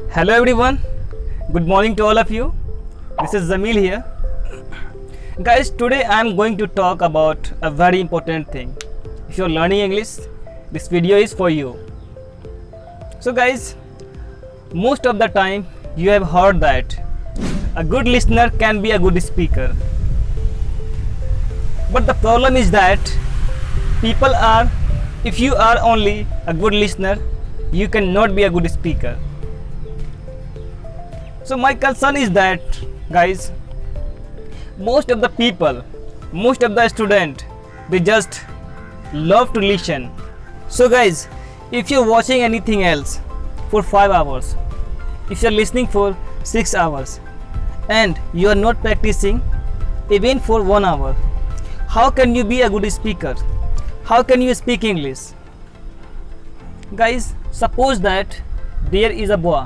Hello everyone, good morning to all of you. This is Zamil here. Guys, today I am going to talk about a very important thing. If you are learning English, this video is for you. So guys, most of the time you have heard that a good listener can be a good speaker. But the problem is that if you are only a good listener, you cannot be a good speaker. So my concern is that, guys, most of the people, most of the students, they just love to listen. So guys, if you're watching anything else for 5 hours, if you're listening for 6 hours and you are not practicing even for 1 hour, how can you be a good speaker? How can you speak English? Guys, suppose that there is a boy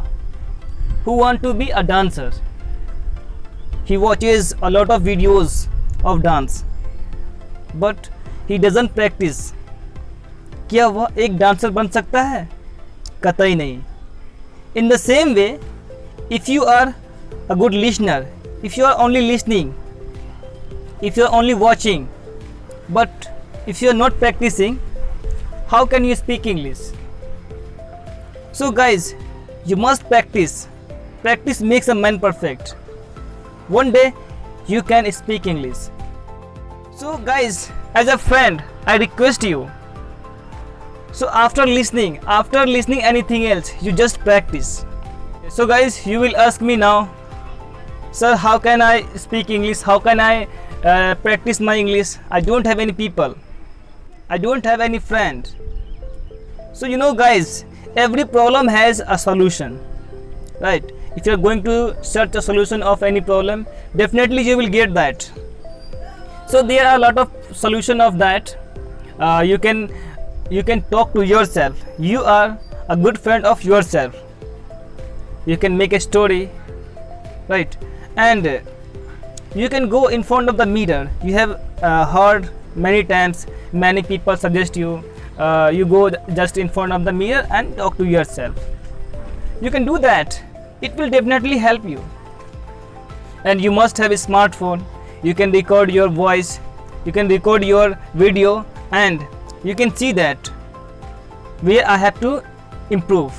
who wants to be a dancer. He watches a lot of videos of dance, but he doesn't practice. क्या वह एक dancer बन सकता है? कतई नहीं. In the same way, if you are a good listener, if you are only listening, if you are only watching, but if you are not practicing, how can you speak English? So guys, you must practice. Practice makes a man perfect. One day you can speak English. So guys, as a friend, I request you, so after listening anything else, you just practice. So guys, you will ask me now, sir, how can I speak English? How can I practice my English? I don't have any people, I don't have any friend. So you know guys, every problem has a solution, right? If you are going to search a solution of any problem, definitely you will get that. So there are a lot of solution of that. You can talk to yourself. You are a good friend of yourself. You can make a story, right? And you can go in front of the mirror. You have heard many times, many people suggest you go just in front of the mirror and talk to yourself. You can do that. It will definitely help you. And you must have a smartphone. You can record your voice, you can record your video, and you can see that where I have to improve,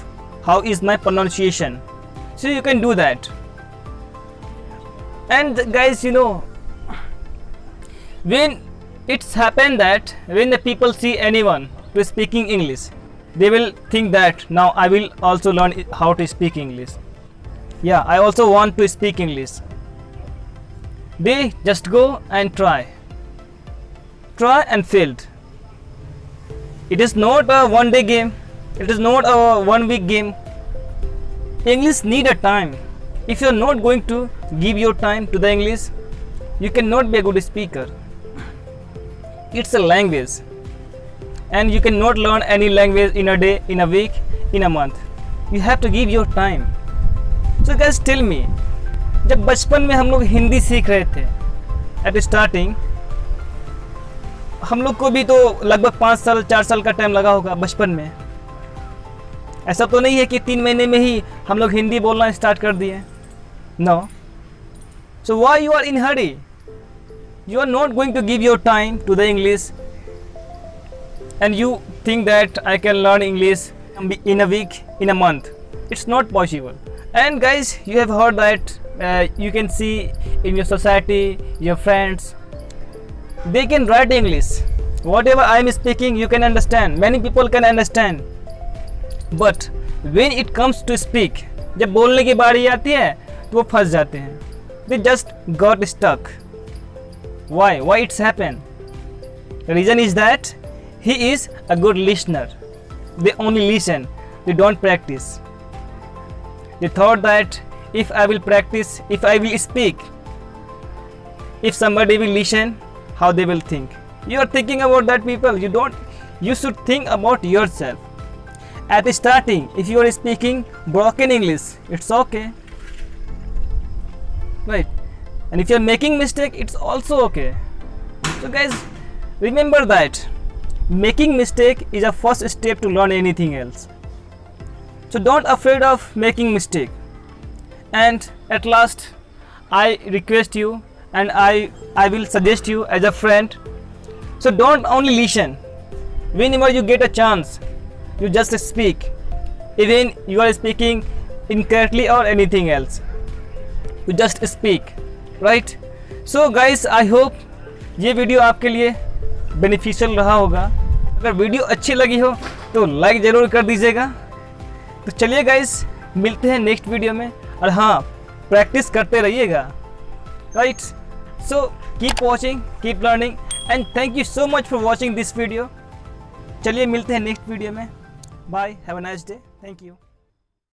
how is my pronunciation. So you can do that. And guys, you know, when it's happened that when the people see anyone to speaking English, they will think that now I will also learn how to speak English. Yeah, I also want to speak English. They just go and try and failed. It is not a one day game, it is not a 1 week game. English need a time. If you are not going to give your time to the English, you cannot be a good speaker. It's a language, and you cannot learn any language in a day, in a week, in a month. You have to give your time. So guys, tell me, जब बचपन में हम लोग हिंदी सीख रहे थे eight starting, हम लोग को भी तो लगभग 5 साल 4 साल का टाइम लगा होगा बचपन में. ऐसा तो नहीं है कि 3 महीने में ही हम लोग हिंदी बोलना स्टार्ट कर दिए. No. So why you are in hurry? You are not going to give your time to the English, and you think that I can learn English in a week, in a month. It's not possible. And guys, you have heard that you can see in your society, your friends, they can write English. Whatever I am speaking, you can understand. Many people can understand. But when it comes to speak, जब बोलने की बारी आती है तो वो फंस जाते हैं. They just got stuck. Why it's happened? The reason is that he is a good listener. They only listen, they don't practice. They thought that if I will practice, if I will speak, if somebody will listen, how they will think. You are thinking about that people. You should think about yourself. At the starting, if you are speaking broken English, it's okay, right? And if you are making mistake, it's also okay. So guys, remember that making mistake is a first step to learn anything else. So don't afraid of making mistake. And at last, I request you and I will suggest you as a friend. So don't only listen. Whenever you get a chance, you just speak. Even you are speaking incorrectly or anything else, you just speak, right? So guys, I hope ये video आपके लिए beneficial रहा होगा। अगर video अच्छी लगी हो तो लाइक ज़रूर कर दीजिएगा। तो चलिए गाइस, मिलते हैं नेक्स्ट वीडियो में। और हाँ, प्रैक्टिस करते रहिएगा, right? So keep watching, keep learning and thank you so much for watching this video. चलिए मिलते हैं नेक्स्ट वीडियो में। Bye, have a nice day, thank you.